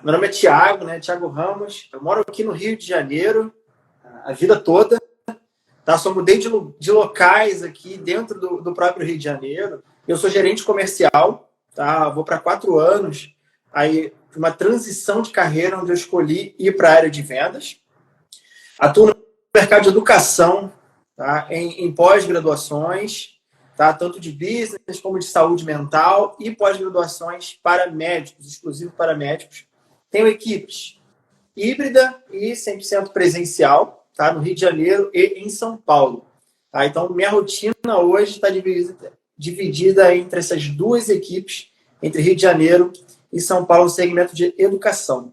Meu nome é Thiago, né? Thiago Ramos. Eu moro aqui no Rio de Janeiro a vida toda. Tá? Só mudei de locais aqui dentro do próprio Rio de Janeiro. Eu sou gerente comercial, tá? Vou para 4 anos. Aí, uma transição de carreira onde eu escolhi ir para a área de vendas. Atuo no mercado de educação, tá? Em pós-graduações, tá? Tanto de business como de saúde mental e pós-graduações para médicos, exclusivo para médicos. Tenho equipes híbrida e 100% presencial, tá? No Rio de Janeiro e em São Paulo. Tá? Então, minha rotina hoje está dividida entre essas duas equipes, entre Rio de Janeiro e São Paulo, no segmento de educação.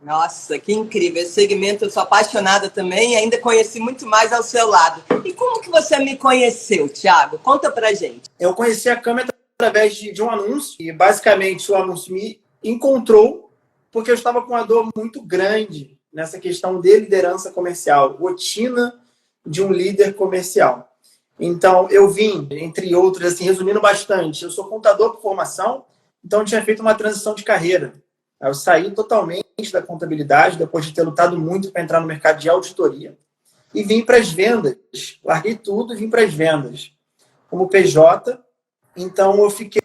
Nossa, que incrível. Esse segmento eu sou apaixonada também e ainda conheci muito mais ao seu lado. E como que você me conheceu, Thiago? Conta pra gente. Eu conheci a Cami através de um anúncio e, basicamente, o anúncio me encontrou porque eu estava com uma dor muito grande nessa questão de liderança comercial, rotina de um líder comercial. Então, eu vim, entre outros, assim, resumindo bastante, eu sou contador por formação, então eu tinha feito uma transição de carreira. Eu saí totalmente da contabilidade, depois de ter lutado muito para entrar no mercado de auditoria, e vim para as vendas. Larguei tudo e vim para as vendas. Como PJ, então eu fiquei,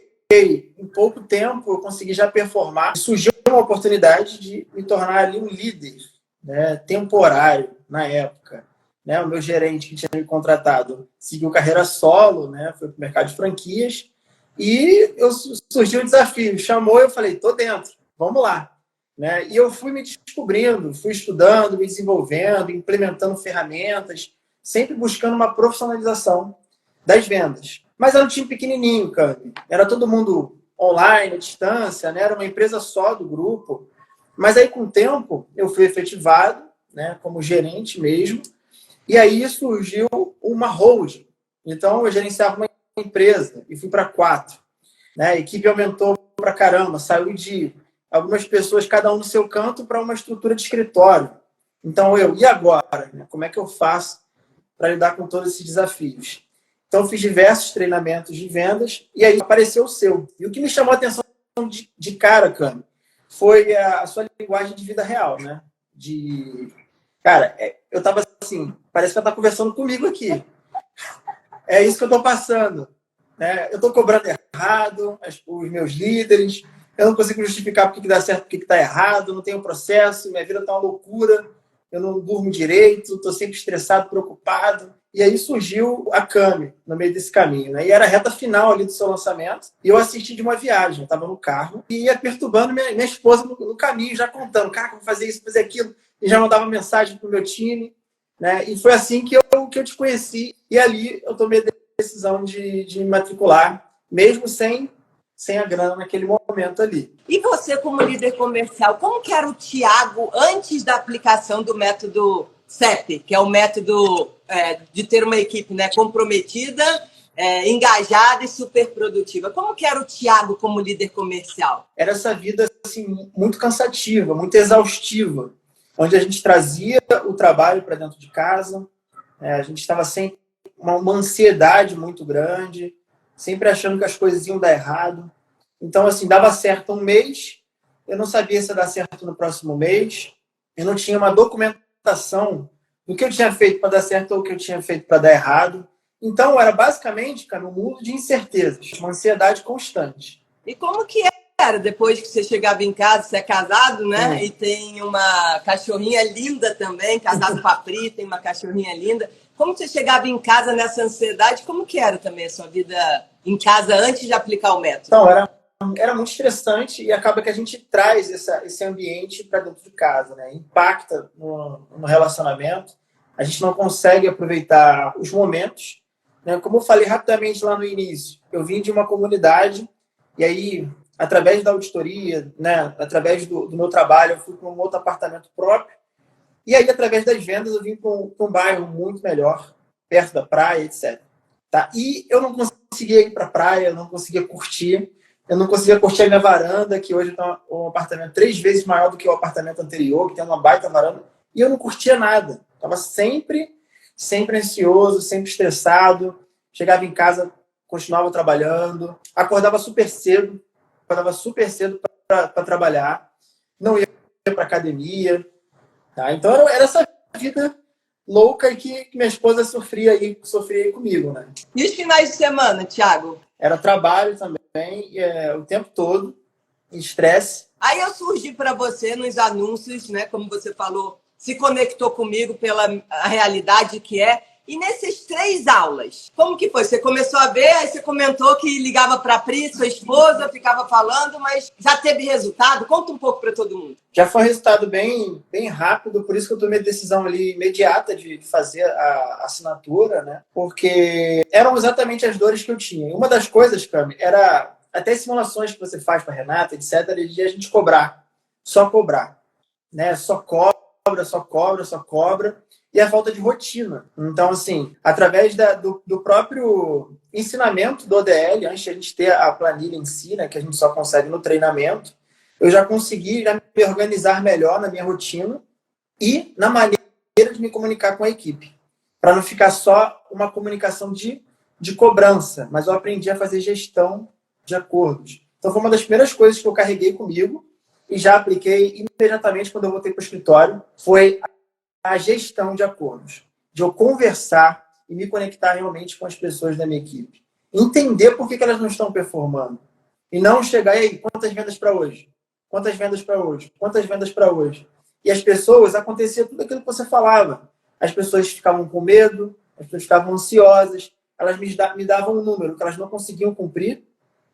em pouco tempo, eu consegui já performar. Surgiu uma oportunidade de me tornar ali um líder, né, temporário, na época. Né, o meu gerente que tinha me contratado seguiu carreira solo, né, foi para o mercado de franquias, e surgiu um desafio, chamou e eu falei, tô dentro, vamos lá. Né? E eu fui me descobrindo, fui estudando, me desenvolvendo, implementando ferramentas, sempre buscando uma profissionalização das vendas. Mas era um time pequenininho, Cami. Era todo mundo online, à distância, né? Era uma empresa só do grupo. Mas aí, com o tempo, eu fui efetivado, né, como gerente mesmo, e aí surgiu uma holding. Então, eu gerenciava uma empresa e fui para 4. Né? A equipe aumentou para caramba, saiu de algumas pessoas, cada um no seu canto, para uma estrutura de escritório. Então, e agora? Como é que eu faço para lidar com todos esses desafios? Então, fiz diversos treinamentos de vendas e aí apareceu o seu. E o que me chamou a atenção de cara, Cami, foi a sua linguagem de vida real, né? Cara, eu tava assim, parece que ela tá conversando comigo aqui. É isso que eu tô passando. Né? Eu estou cobrando errado os meus líderes, eu não consigo justificar por que dá certo, por que está errado, não tenho processo, minha vida está uma loucura, eu não durmo direito, estou sempre estressado, preocupado. E aí surgiu a Cami no meio desse caminho. Né? E era a reta final ali do seu lançamento, e eu assisti de uma viagem, eu estava no carro, e ia perturbando minha esposa no caminho, já contando, cara, vou fazer isso, fazer aquilo, e já mandava mensagem para o meu time. Né? E foi assim que eu te conheci, e ali eu tomei decisão de matricular, mesmo sem a grana naquele momento ali. E você, como líder comercial, como que era o Thiago antes da aplicação do método CEP, que é o método de ter uma equipe, né, comprometida, engajada e super produtiva? Como que era o Thiago como líder comercial? Era essa vida assim, muito cansativa, muito exaustiva, onde a gente trazia o trabalho para dentro de casa, a gente estava sempre uma ansiedade muito grande, sempre achando que as coisas iam dar errado. Então, assim, dava certo um mês, eu não sabia se ia dar certo no próximo mês, eu não tinha uma documentação do que eu tinha feito para dar certo ou o que eu tinha feito para dar errado. Então, era basicamente, cara, um mundo de incertezas, uma ansiedade constante. E como que era depois que você chegava em casa, você é casado, né? E tem uma cachorrinha linda também, casado com a Pri, tem uma cachorrinha linda. Como você chegava em casa nessa ansiedade? Como que era também a sua vida em casa antes de aplicar o método? Então, era muito estressante e acaba que a gente traz esse ambiente para dentro de casa, né? Impacta no relacionamento. A gente não consegue aproveitar os momentos. Né? Como eu falei rapidamente lá no início, eu vim de uma comunidade e aí, através da auditoria, né? Através do meu trabalho, eu fui para um outro apartamento próprio. E aí, através das vendas, eu vim para um bairro muito melhor, perto da praia, etc. Tá? E eu não conseguia ir para a praia, eu não conseguia curtir. Eu não conseguia curtir a minha varanda, que hoje está um apartamento 3 vezes maior do que o apartamento anterior, que tem uma baita varanda. E eu não curtia nada. Estava sempre ansioso, sempre estressado. Chegava em casa, continuava trabalhando. Acordava super cedo para trabalhar. não ia para academia. Tá? Então era essa vida louca que minha esposa sofria aí comigo, né? E os finais de semana, Thiago? Era trabalho também, o tempo todo, estresse. Aí eu surgi para você nos anúncios, né? Como você falou, se conectou comigo pela realidade que é. E nessas 3 aulas, como que foi? Você começou a ver, aí você comentou que ligava para a Pri, sua esposa, ficava falando, mas já teve resultado? Conta um pouco para todo mundo. Já foi um resultado bem rápido, por isso que eu tomei a decisão ali imediata de fazer a assinatura, né? Porque eram exatamente as dores que eu tinha. E uma das coisas, Cami, era até as simulações que você faz para a Renata, etc., de a gente só cobrar, né? Só cobra, e a falta de rotina. Então, assim, através do próprio ensinamento do ODL, antes de a gente ter a planilha em si, né, que a gente só consegue no treinamento, eu já consegui me organizar melhor na minha rotina e na maneira de me comunicar com a equipe, para não ficar só uma comunicação de cobrança, mas eu aprendi a fazer gestão de acordos. Então, foi uma das primeiras coisas que eu carreguei comigo e já apliquei imediatamente quando eu voltei para o escritório, foi a gestão de acordos, de eu conversar e me conectar realmente com as pessoas da minha equipe. Entender por que elas não estão performando. E não chegar aí, quantas vendas para hoje? Quantas vendas para hoje? Quantas vendas para hoje? E as pessoas, acontecia tudo aquilo que você falava. As pessoas ficavam com medo, as pessoas ficavam ansiosas, elas me davam um número que elas não conseguiam cumprir,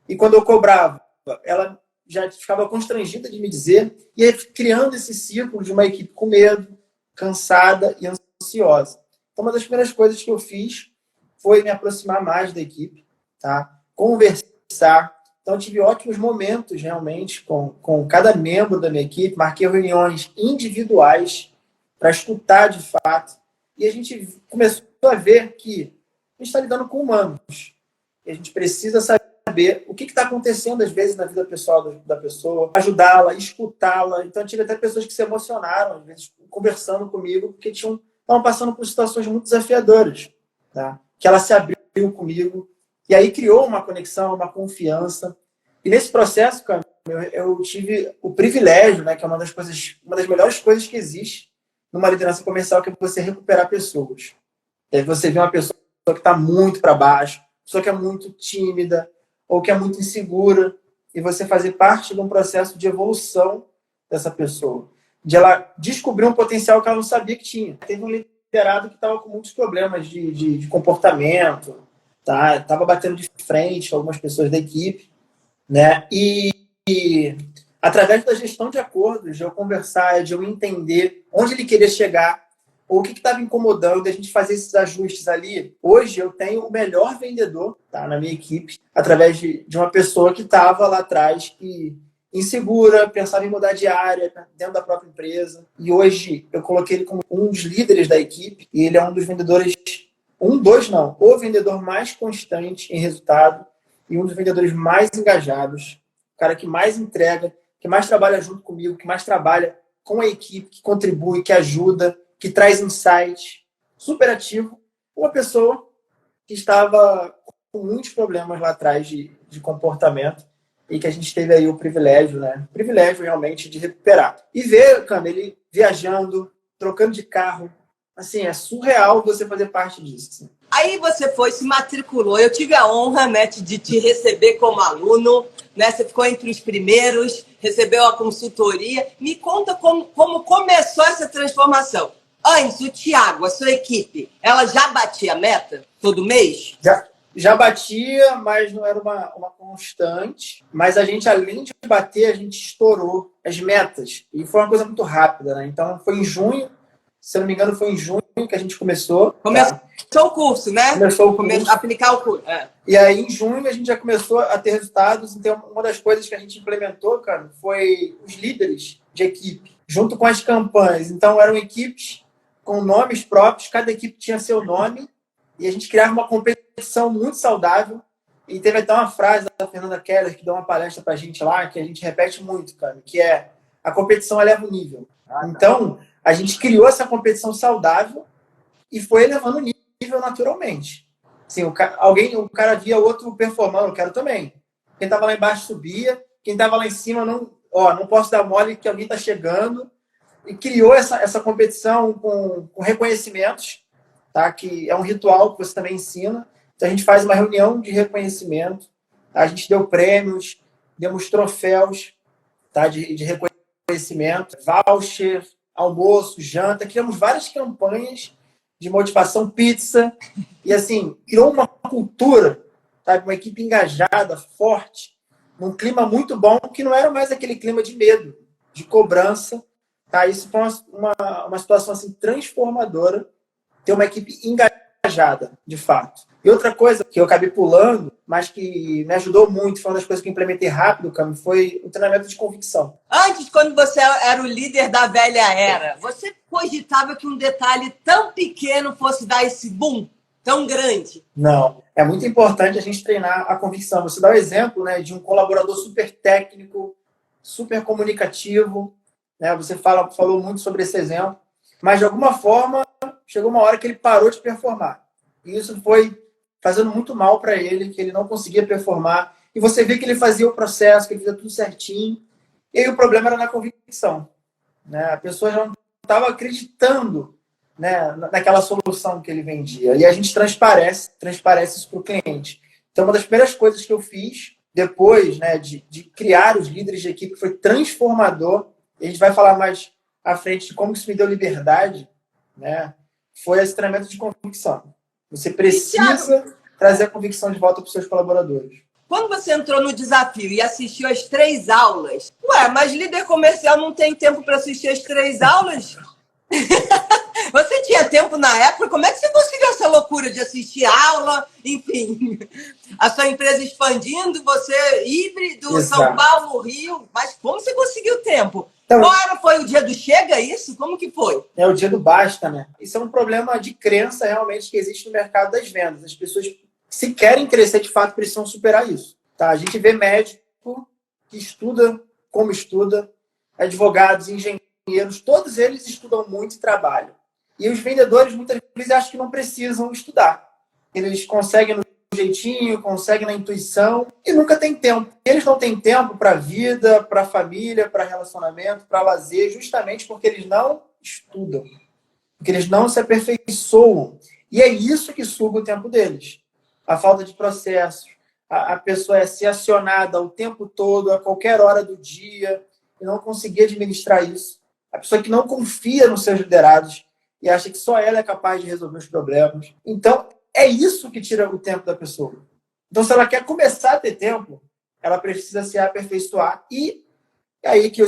e quando eu cobrava, ela já ficava constrangida de me dizer, e aí criando esse círculo de uma equipe com medo, cansada e ansiosa. Então, uma das primeiras coisas que eu fiz foi me aproximar mais da equipe, tá? Conversar. Então, eu tive ótimos momentos, realmente, com cada membro da minha equipe. Marquei reuniões individuais para escutar de fato. E a gente começou a ver que a gente está lidando com humanos. E a gente precisa saber o que está acontecendo, às vezes, na vida pessoal da pessoa, ajudá-la, escutá-la. Então, eu tive até pessoas que se emocionaram, às vezes, conversando comigo, porque estavam passando por situações muito desafiadoras, tá? Que ela se abriu comigo, e aí criou uma conexão, uma confiança. E nesse processo, cara, eu tive o privilégio, né, que é uma das melhores coisas que existe numa liderança comercial, que é você recuperar pessoas. E aí você vê uma pessoa que está muito para baixo, pessoa que é muito tímida, ou que é muito insegura, e você fazer parte de um processo de evolução dessa pessoa, de ela descobrir um potencial que ela não sabia que tinha. Teve um liderado que estava com muitos problemas de comportamento, tá? Estava batendo de frente com algumas pessoas da equipe, né? E através da gestão de acordos, de eu conversar, de eu entender onde ele queria chegar, ou o que estava incomodando, a gente fazer esses ajustes ali. Hoje eu tenho o melhor vendedor, tá, na minha equipe, através de uma pessoa que estava lá atrás, que insegura, pensava em mudar de área dentro da própria empresa. E hoje eu coloquei ele como um dos líderes da equipe, e ele é um dos vendedores, o vendedor mais constante em resultado e um dos vendedores mais engajados, o cara que mais entrega, que mais trabalha junto comigo, que mais trabalha com a equipe, que contribui, que ajuda, que traz insight, super ativo. Uma pessoa que estava com muitos problemas lá atrás de comportamento e que a gente teve aí o privilégio, né? Privilégio realmente de recuperar. E ver, cara, ele viajando, trocando de carro. Assim, é surreal você fazer parte disso. Assim. Aí você se matriculou. Eu tive a honra, né, de te receber como aluno, né? Você ficou entre os primeiros, recebeu a consultoria. Me conta como começou essa transformação. Antes, o Thiago, a sua equipe, ela já batia a meta todo mês? Já batia, mas não era uma constante. Mas a gente, além de bater, a gente estourou as metas. E foi uma coisa muito rápida, né? Então, foi em junho, se eu não me engano, foi em junho que a gente começou. Começou o curso, né? Começou o curso. Aplicar o curso. É. E aí, em junho, a gente já começou a ter resultados. Então, uma das coisas que a gente implementou, cara, foi os líderes de equipe, junto com as campanhas. Então, eram equipes com nomes próprios, cada equipe tinha seu nome, e a gente criava uma competição muito saudável. E teve até uma frase da Fernanda Keller, que deu uma palestra pra gente lá, que a gente repete muito, cara, que é: a competição eleva o nível. Então, a gente criou essa competição saudável e foi elevando o nível naturalmente. Assim, o cara via outro performando, eu quero também. Quem estava lá embaixo subia, quem estava lá em cima não ó, não posso dar mole que alguém está chegando, e criou essa competição com reconhecimentos, tá? Que é um ritual que você também ensina. Então, a gente faz uma reunião de reconhecimento, tá? A gente deu prêmios, demos troféus, tá? De reconhecimento, voucher, almoço, janta. Criamos várias campanhas de motivação, pizza. E, assim, criou uma cultura, tá? Uma equipe engajada, forte, num clima muito bom, que não era mais aquele clima de medo, de cobrança. Tá? Isso foi uma situação assim, transformadora, ter uma equipe engajada, de fato. E outra coisa que eu acabei pulando, mas que me ajudou muito, foi uma das coisas que eu implementei rápido, Cami, foi o treinamento de convicção. Antes, quando você era o líder da velha era, você cogitava que um detalhe tão pequeno fosse dar esse boom tão grande? Não. É muito importante a gente treinar a convicção. Você dá o exemplo, né, de um colaborador super técnico, super comunicativo, né? Você falou muito sobre esse exemplo, mas de alguma forma chegou uma hora que ele parou de performar. E isso foi fazendo muito mal para ele, que ele não conseguia performar. E você vê que ele fazia o processo, que ele fazia tudo certinho. E aí o problema era na convicção, né? A pessoa já não estava acreditando, né, naquela solução que ele vendia. E a gente transparece isso para o cliente. Então, uma das primeiras coisas que eu fiz depois, né, de criar os líderes de equipe foi transformador. A gente vai falar mais à frente de como isso me deu liberdade, né? Foi esse treinamento de convicção. Você precisa trazer a convicção de volta para os seus colaboradores. Quando você entrou no desafio e assistiu as 3 aulas, mas líder comercial não tem tempo para assistir as 3 aulas? Você tinha tempo na época? Como é que você conseguiu essa loucura de assistir aula? Enfim, a sua empresa expandindo, você híbrido, Exato. São Paulo, Rio. Mas como você conseguiu tempo? Então, Foi o dia do chega isso? Como que foi? É o dia do basta, né? Isso é um problema de crença realmente que existe no mercado das vendas. As pessoas, se querem crescer de fato, precisam superar isso. Tá? A gente vê médico que estuda como estuda, advogados, engenheiros, todos eles estudam muito e trabalham. E os vendedores muitas vezes acham que não precisam estudar. Eles conseguem no jeitinho, conseguem na intuição e nunca tem tempo. Eles não têm tempo para a vida, para a família, para relacionamento, para lazer, justamente porque eles não estudam, porque eles não se aperfeiçoam. E é isso que suga o tempo deles. A falta de processos, a pessoa é ser acionada o tempo todo, a qualquer hora do dia, e não conseguir administrar isso. A pessoa que não confia nos seus liderados e acha que só ela é capaz de resolver os problemas. Então, é isso que tira o tempo da pessoa. Então, se ela quer começar a ter tempo, ela precisa se aperfeiçoar. E é aí que eu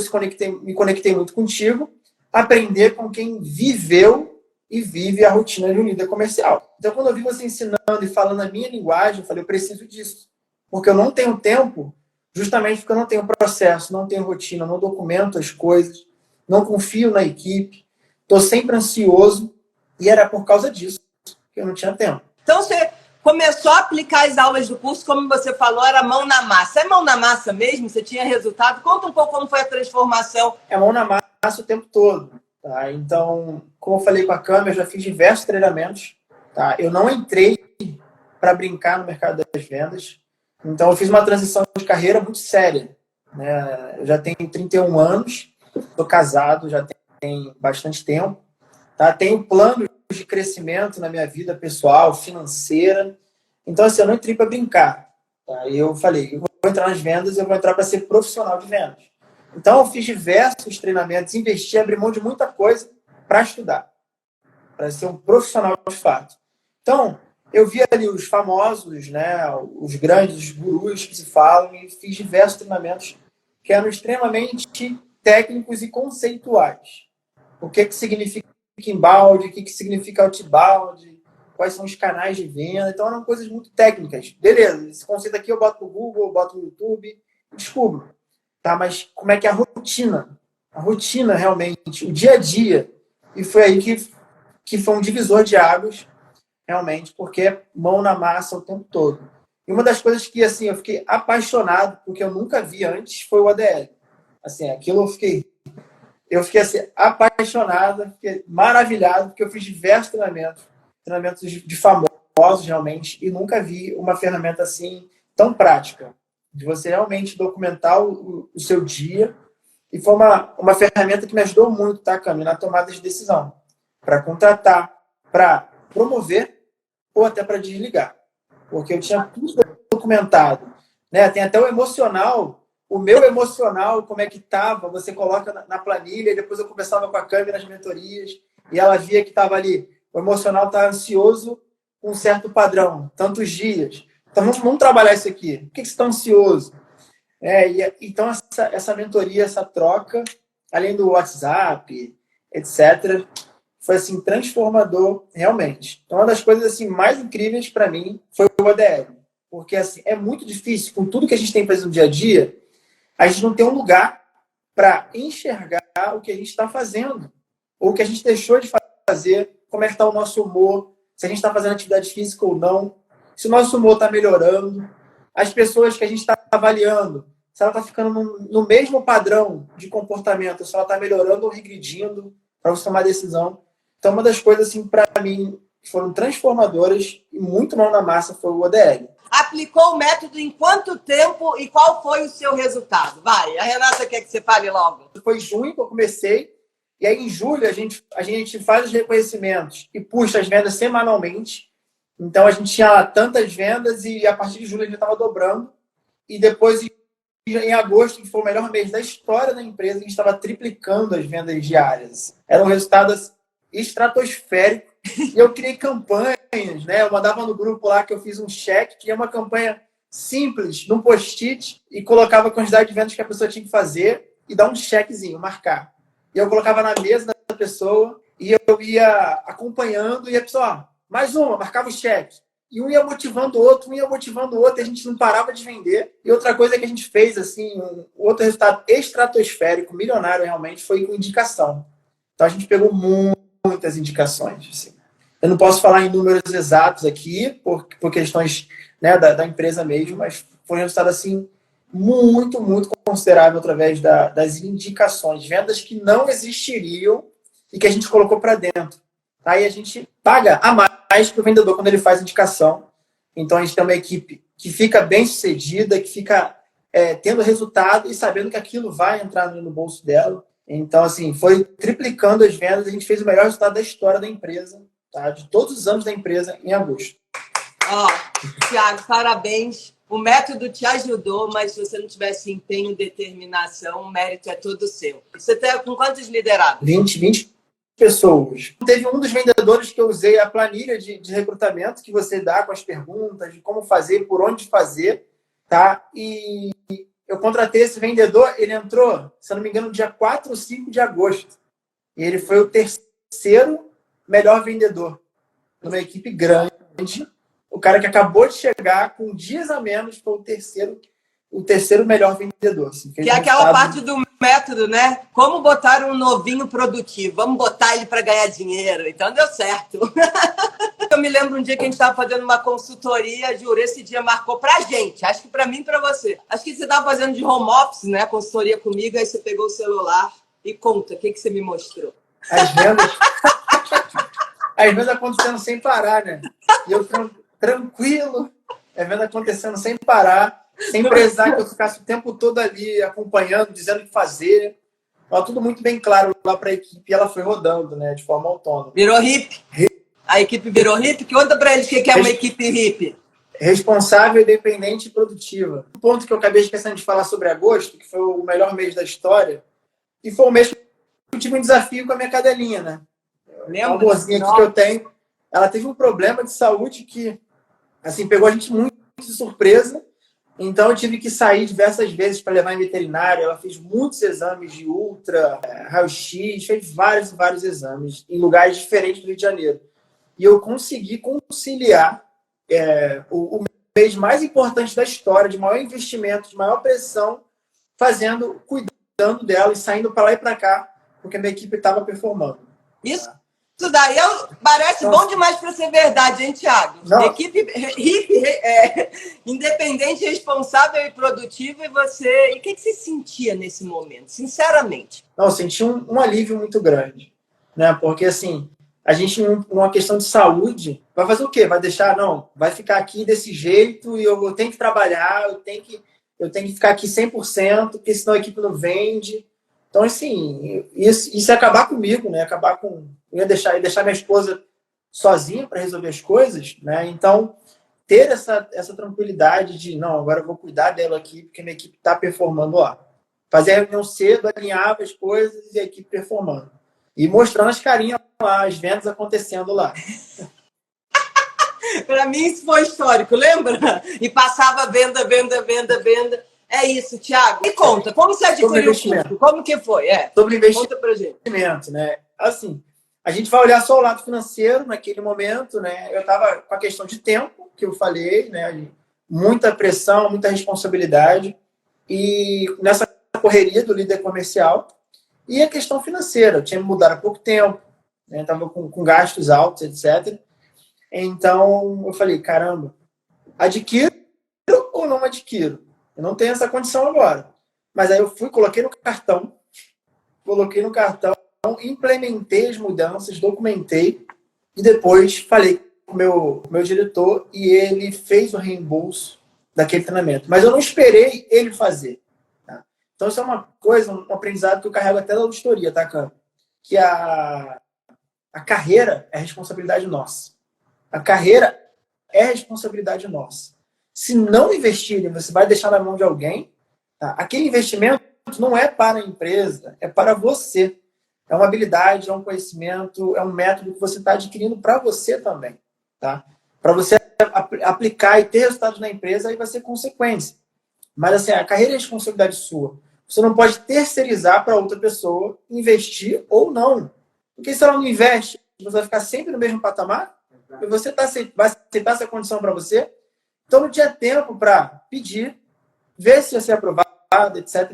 me conectei muito contigo, aprender com quem viveu e vive a rotina de um líder comercial. Então, quando eu vi você ensinando e falando a minha linguagem, eu falei, eu preciso disso. Porque eu não tenho tempo, justamente porque eu não tenho processo, não tenho rotina, não documento as coisas, não confio na equipe, estou sempre ansioso, e era por causa disso que eu não tinha tempo. Então, você começou a aplicar as aulas do curso, como você falou, era mão na massa. É mão na massa mesmo? Você tinha resultado? Conta um pouco como foi a transformação. É mão na massa o tempo todo. Tá? Então, como eu falei com a Cami, eu já fiz diversos treinamentos. Tá? Eu não entrei para brincar no mercado das vendas. Então, eu fiz uma transição de carreira muito séria. Né? Eu já tenho 31 anos, estou casado, já tenho bastante tempo. Tá? Tenho planos de crescimento na minha vida pessoal, financeira. Então, assim, eu não entrei para brincar. Tá? E eu falei, eu vou entrar nas vendas, eu vou entrar para ser profissional de vendas. Então, eu fiz diversos treinamentos, investi, abri mão de muita coisa para estudar, para ser um profissional de fato. Então, eu vi ali os famosos, né, os grandes, os gurus que se falam, e fiz diversos treinamentos que eram extremamente técnicos e conceituais. O que significa inbound, o que significa outbound, quais são os canais de venda. Então, eram coisas muito técnicas. Beleza, esse conceito aqui eu boto no Google, eu boto no YouTube e descubro. Tá? Mas como é que é a rotina? A rotina, realmente, o dia a dia. E foi aí que foi um divisor de águas, realmente, porque é mão na massa o tempo todo. E uma das coisas que, assim, eu fiquei apaixonado, porque eu nunca vi antes, foi o ADL. Assim, aquilo eu fiquei assim, apaixonado, fiquei maravilhado, porque eu fiz diversos treinamentos de famosos, realmente, e nunca vi uma ferramenta assim tão prática, de você realmente documentar o seu dia, E foi uma ferramenta que me ajudou muito, tá, Cami, na tomada de decisão. Para contratar, para promover ou até para desligar. Porque eu tinha tudo documentado. Né? Tem até o emocional, o meu emocional, como é que estava, você coloca na planilha, e depois eu conversava com a Cami nas mentorias, e ela via que estava ali, o emocional está ansioso com um certo padrão, tantos dias. Então, vamos trabalhar isso aqui. Por que você está ansioso? Então, essa mentoria, essa troca, além do WhatsApp, etc., foi assim, transformador realmente. Então, uma das coisas assim, mais incríveis para mim foi o ODL. Porque assim, é muito difícil, com tudo que a gente tem feito no dia a dia, a gente não tem um lugar para enxergar o que a gente está fazendo, ou o que a gente deixou de fazer, como é que está o nosso humor, se a gente está fazendo atividade física ou não, se o nosso humor está melhorando, as pessoas que a gente está avaliando, se ela está ficando no mesmo padrão de comportamento, se ela está melhorando ou regredindo, para você tomar decisão. Então, uma das coisas, assim, para mim, que foram transformadoras e muito mão na massa foi o ODL. Aplicou o método em quanto tempo e qual foi o seu resultado? Vai, a Renata quer que você fale logo. Foi em junho que eu comecei, e aí em julho a gente faz os reconhecimentos e puxa as vendas semanalmente. Então a gente tinha tantas vendas e a partir de julho a gente estava dobrando. E depois, em agosto, que foi o melhor mês da história da empresa, a gente estava triplicando as vendas diárias. Era um resultado estratosférico. E eu criei campanhas, né? Eu mandava no grupo lá que eu fiz um cheque, que é uma campanha simples, num post-it, e colocava a quantidade de vendas que a pessoa tinha que fazer e dar um chequezinho, marcar. E eu colocava na mesa da pessoa e eu ia acompanhando e a pessoa, mais uma, marcava o cheque. E um ia motivando o outro, e a gente não parava de vender. E outra coisa que a gente fez, assim, outro resultado estratosférico, milionário realmente, foi com indicação. Então a gente pegou muitas indicações. Assim. Eu não posso falar em números exatos aqui, por questões, né, da empresa mesmo, mas foi um resultado assim, muito, muito considerável através das indicações, vendas que não existiriam e que a gente colocou para dentro. Aí a gente paga a mais para o vendedor quando ele faz indicação. Então a gente tem uma equipe que fica bem sucedida, que fica tendo resultado e sabendo que aquilo vai entrar no bolso dela. Então, assim, foi triplicando as vendas. A gente fez o melhor resultado da história da empresa, tá? De todos os anos da empresa, em agosto. Thiago, parabéns. O método te ajudou, mas se você não tivesse empenho e determinação, o mérito é todo seu. Você está com quantos liderados? 20 pessoas. Teve um dos vendedores que eu usei a planilha de recrutamento que você dá com as perguntas, de como fazer, por onde fazer, tá? E eu contratei esse vendedor, ele entrou, se eu não me engano, dia 4 ou 5 de agosto. E ele foi o terceiro melhor vendedor numa equipe grande. O cara que acabou de chegar, com dias a menos, foi o terceiro melhor vendedor. Assim, que é aquela parte do método, né? Como botar um novinho produtivo? Vamos botar ele para ganhar dinheiro. Então deu certo. Eu me lembro um dia que a gente estava fazendo uma consultoria, juro, esse dia marcou pra gente, acho que para mim e para você. Acho que você estava fazendo de home office, né? Consultoria comigo, aí você pegou o celular e conta, o que você me mostrou? As vendas acontecendo sem parar, né? E eu tranquilo, a venda acontecendo sem parar, sem precisar que eu ficasse o tempo todo ali acompanhando, dizendo o que fazer. Estava tudo muito bem claro lá para a equipe e ela foi rodando, né, de forma autônoma. Virou hippie? A equipe virou hippie? Conta para eles o que é uma equipe hippie. Responsável, independente e produtiva. Um ponto que eu acabei esquecendo de falar sobre agosto, que foi o melhor mês da história, e foi o mês que eu tive um desafio com a minha cadelinha, né? Lembra? Uma amorzinha aqui que eu tenho, ela teve um problema de saúde que, assim, pegou a gente muito de surpresa. Então, eu tive que sair diversas vezes para levar em veterinário. Ela fez muitos exames de ultra, raio-x, fez vários e vários exames em lugares diferentes do Rio de Janeiro. E eu consegui conciliar o mês mais importante da história, de maior investimento, de maior pressão, cuidando dela e saindo para lá e para cá, porque a minha equipe estava performando. Isso daí parece bom demais para ser verdade, hein, Thiago? Não. Equipe independente, responsável e produtiva. E você... E o que você sentia nesse momento, sinceramente? Não, eu senti um alívio muito grande, né? Porque, assim, a gente, numa questão de saúde, vai fazer o quê? Vai deixar? Não, vai ficar aqui desse jeito e eu tenho que trabalhar, eu tenho que ficar aqui 100%, porque senão a equipe não vende. Então, assim, isso ia acabar comigo, né? Eu ia deixar minha esposa sozinha para resolver as coisas, né? Então, ter essa tranquilidade de, não, agora eu vou cuidar dela aqui, porque minha equipe está performando lá. Fazer a reunião cedo, alinhava as coisas e a equipe performando. E mostrando as carinhas lá, as vendas acontecendo lá. Para mim isso foi histórico, lembra? E passava venda. É isso, Thiago. Me conta, como você adquiriu o curso? Como que foi? Sobre investimento, conta pra gente. né? Assim, a gente vai olhar só o lado financeiro naquele momento, né? Eu estava com a questão de tempo, que eu falei, né? Muita pressão, muita responsabilidade. E nessa correria do líder comercial, e a questão financeira. Eu tinha me mudado há pouco tempo, né? Estava com gastos altos, etc. Então, eu falei, caramba, adquiro ou não adquiro? Eu não tenho essa condição agora. Mas aí eu coloquei no cartão, implementei as mudanças, documentei e depois falei com o meu diretor e ele fez o reembolso daquele treinamento. Mas eu não esperei ele fazer. Tá? Então, isso é uma coisa, um aprendizado que eu carrego até da auditoria, tá, Cam? Que a carreira é responsabilidade nossa. A carreira é responsabilidade nossa. Se não investirem, você vai deixar na mão de alguém. Tá? Aquele investimento não é para a empresa, é para você. É uma habilidade, é um conhecimento, é um método que você está adquirindo para você também. Tá? Para você aplicar e ter resultados na empresa, aí vai ser consequência. Mas assim, a carreira é responsabilidade sua. Você não pode terceirizar para outra pessoa investir ou não. Porque se ela não investe, você vai ficar sempre no mesmo patamar. E você vai aceitar essa condição para você. Então não tinha tempo para pedir, ver se ia ser aprovado, etc.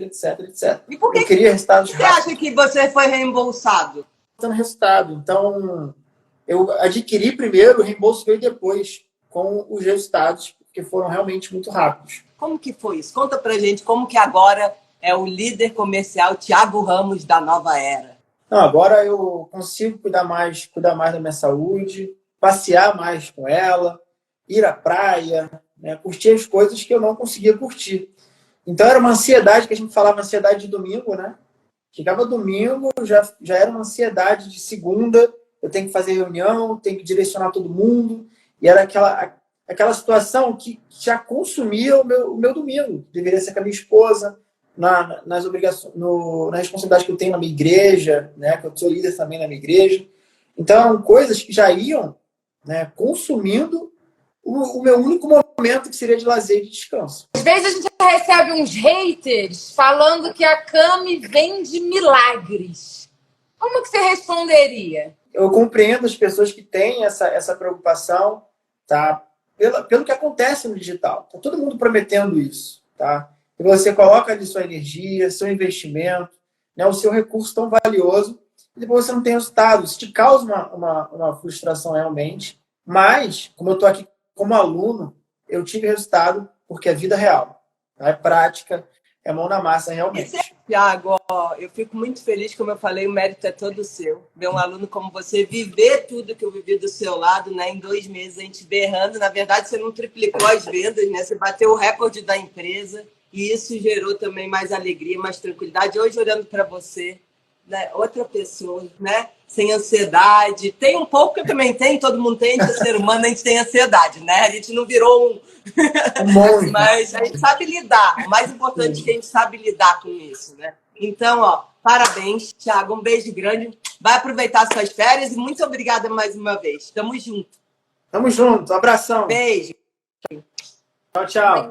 E por que eu queria resultados você acha que você foi reembolsado? Dando resultado. Então, eu adquiri primeiro, o reembolso veio depois, com os resultados, que foram realmente muito rápidos. Como que foi isso? Conta pra gente como que agora é o líder comercial Thiago Ramos da nova era. Não, agora eu consigo cuidar mais da minha saúde, passear mais com ela, ir à praia, né, curtir as coisas que eu não conseguia curtir. Então era uma ansiedade, que a gente falava ansiedade de domingo, né? Chegava domingo, já era uma ansiedade de segunda, eu tenho que fazer reunião, tenho que direcionar todo mundo, e era aquela situação que já consumia o meu domingo. Deveria ser com a minha esposa, nas obrigações, na responsabilidade que eu tenho na minha igreja, né? Que eu sou líder também na minha igreja. Então, coisas que já iam, né, consumindo o meu único momento que seria de lazer e de descanso. Às vezes a gente recebe uns haters falando que a Cami vende milagres. Como que você responderia? Eu compreendo as pessoas que têm essa preocupação, tá? Pelo que acontece no digital. Tá todo mundo prometendo isso, tá? E você coloca ali sua energia, seu investimento, né, o seu recurso tão valioso, e depois você não tem resultado. Isso te causa uma frustração realmente. Mas, como eu estou aqui como aluno, eu tive resultado porque é vida real. Tá? É prática, é mão na massa realmente. Thiago, eu fico muito feliz, como eu falei, o mérito é todo seu. Ver um aluno como você viver tudo que eu vivi do seu lado, né? Em 2 meses a gente berrando. Na verdade, você não triplicou as vendas, né? Você bateu o recorde da empresa e isso gerou também mais alegria, mais tranquilidade. Hoje, olhando para você, né? Outra pessoa, né? Sem ansiedade. Tem um pouco que eu também tenho, todo mundo tem, de ser humano, a gente tem ansiedade, né? A gente não virou mas a gente sabe lidar. O mais importante é que a gente sabe lidar com isso, né? Então, parabéns, Thiago. Um beijo grande. Vai aproveitar suas férias e muito obrigada mais uma vez. Tamo junto. Tamo junto. Abração. Beijo. Tchau, tchau.